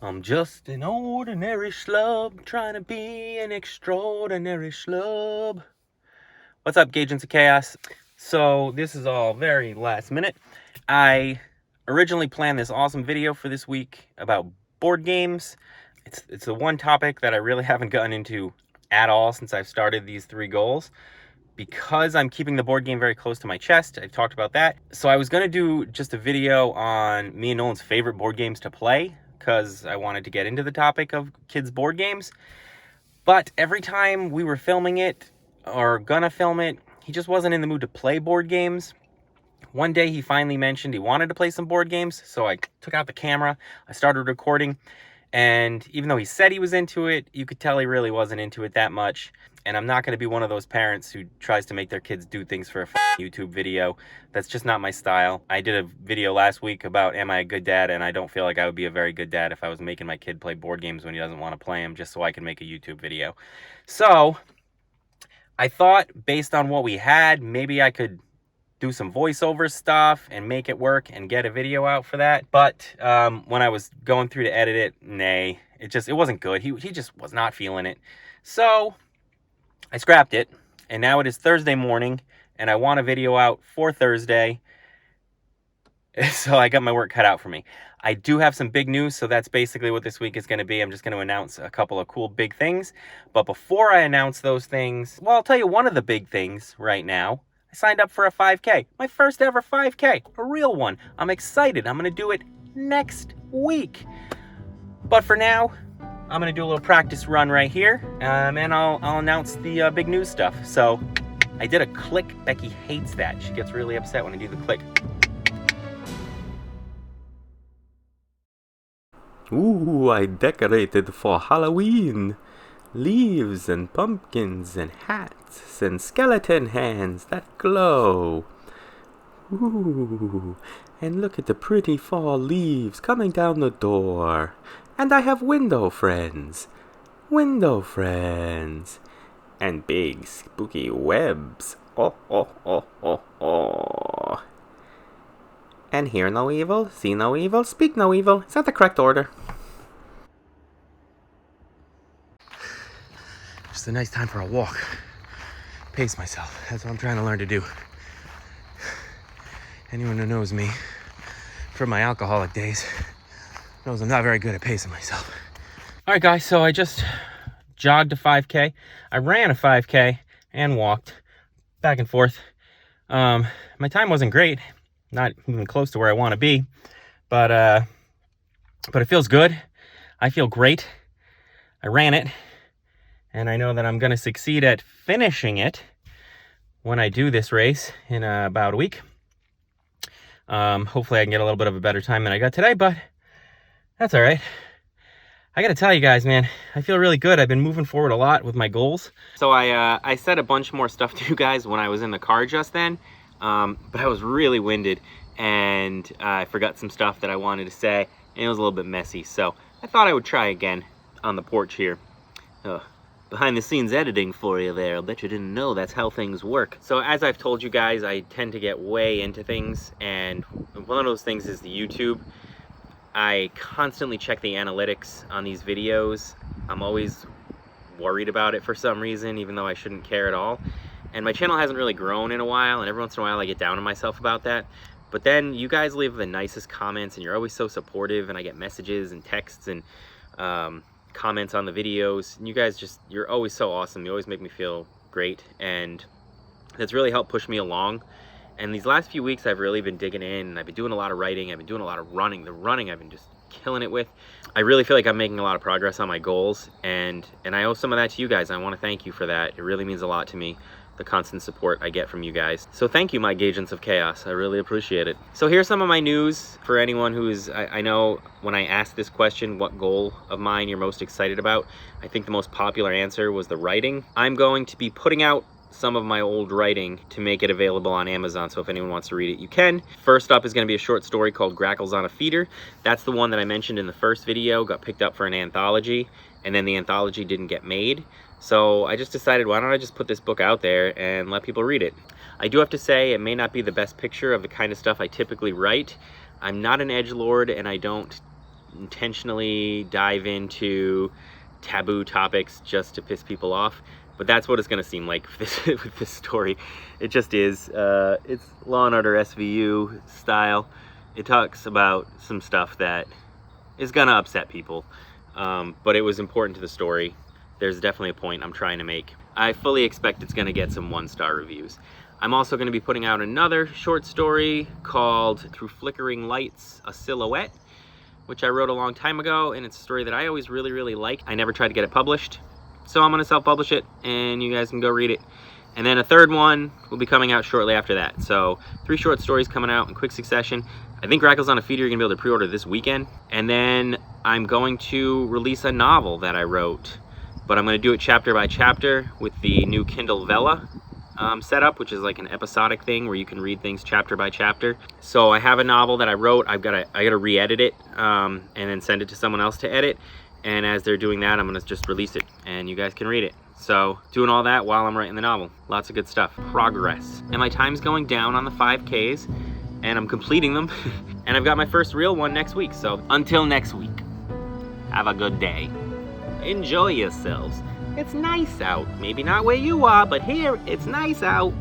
I'm just an ordinary schlub trying to be an extraordinary schlub. What's up, Gage into Chaos? So this is all very last minute. I originally planned this awesome video for this week about board games. It's the one topic that I really haven't gotten into at all since I've started these 3 goals. Because I'm keeping the board game very close to my chest, I've talked about that. So I was going to do just a video on me and Nolan's favorite board games to play, because I wanted to get into the topic of kids' board games. But every time we were filming it, or gonna film it, he just wasn't in the mood to play board games. One day he finally mentioned he wanted to play some board games, so I took out the camera, I started recording, and even though he said he was into it, you could tell he really wasn't into it that much. And I'm not going to be one of those parents who tries to make their kids do things for a YouTube video. That's just not my style. I did a video last week about am I a good dad, and I don't feel like I would be a very good dad if I was making my kid play board games when he doesn't want to play them just so I can make a YouTube video. So I thought, based on what we had, maybe I could do some voiceover stuff and make it work and get a video out for that. But when I was going through to edit it, it wasn't good. He just was not feeling it. So I scrapped it, and now it is Thursday morning, and I want a video out for Thursday. So I got my work cut out for me. I do have some big news, so that's basically what this week is going to be. I'm just going to announce a couple of cool big things. But before I announce those things, well, I'll tell you one of the big things right now. I signed up for a 5K, my first ever 5K, a real one. I'm excited. I'm going to do it next week. But for now, I'm going to do a little practice run right here, and I'll announce the big news stuff. So I did a click. Becky hates that. She gets really upset when I do the click. Ooh, I decorated for Halloween. Leaves and pumpkins and hats and skeleton hands that glow. Ooh, and look at the pretty fall leaves coming down the door. And I have window friends. Window friends. And big spooky webs. Oh, oh, oh, oh, oh. And hear no evil, see no evil, speak no evil. Is that the correct order? Just a nice time for a walk. Pace myself. That's what I'm trying to learn to do. Anyone who knows me from my alcoholic days knows I'm not very good at pacing myself. All right, guys, so I just jogged a 5K. I ran a 5K and walked back and forth. My time wasn't great, not even close to where I want to be, but it feels good. I feel great. I ran it, and I know that I'm going to succeed at finishing it when I do this race in about a week. Hopefully I can get a little bit of a better time than I got today, but that's all right. I gotta tell you guys, man, I feel really good. I've been moving forward a lot with my goals. So I said a bunch more stuff to you guys when I was in the car just then, but I was really winded, and I forgot some stuff that I wanted to say, and it was a little bit messy. So I thought I would try again on the porch here. Behind the scenes editing for you there. I'll bet you didn't know that's how things work. So as I've told you guys, I tend to get way into things, and one of those things is the YouTube. I constantly check the analytics on these videos. I'm always worried about it for some reason, even though I shouldn't care at all. And my channel hasn't really grown in a while, and every once in a while I get down on myself about that. But then you guys leave the nicest comments, and you're always so supportive, and I get messages and texts and comments on the videos, and you guys you're always so awesome. You always make me feel great, and that's really helped push me along. And these last few weeks I've really been digging in, and I've been doing a lot of writing, I've been doing a lot of running. The running I've been just killing it with. I really feel like I'm making a lot of progress on my goals, and I owe some of that to you guys. I want to thank you for that. It really means a lot to me, the constant support I get from you guys. So thank you, my Agents of Chaos. I really appreciate it. So here's some of my news for anyone who's, I know when I asked this question, what goal of mine you're most excited about, I think the most popular answer was the writing. I'm going to be putting out some of my old writing to make it available on Amazon, so if anyone wants to read it, you can. First up is going to be a short story called Grackles on a Feeder. That's the one that I mentioned in the first video, got picked up for an anthology, and then the anthology didn't get made. So I just decided, why don't I just put this book out there and let people read it. I do have to say, it may not be the best picture of the kind of stuff I typically write. I'm not an edgelord, and I don't intentionally dive into taboo topics just to piss people off, but that's what it's going to seem like with this story. It just is. It's Law and Order SVU style. It talks about some stuff that is going to upset people, but it was important to the story. There's definitely a point I'm trying to make. I fully expect it's going to get some 1-star reviews. I'm also going to be putting out another short story called Through Flickering Lights, A Silhouette, which I wrote a long time ago, and it's a story that I always really like. I never tried to get it published, so I'm going to self-publish it, and you guys can go read it. And then a third one will be coming out shortly after that. So 3 short stories coming out in quick succession. I think Rackles on a Feeder you're going to be able to pre-order this weekend. And then I'm going to release a novel that I wrote, but I'm going to do it chapter by chapter with the new Kindle Vella setup, which is like an episodic thing where you can read things chapter by chapter. So I have a novel that I wrote. I gotta re-edit it and then send it to someone else to edit. And as they're doing that, I'm gonna just release it and you guys can read it. So doing all that while I'm writing the novel. Lots of good stuff. Progress. And my time's going down on the 5Ks and I'm completing them. And I've got my first real one next week. So until next week, have a good day. Enjoy yourselves. It's nice out. Maybe not where you are, but here it's nice out.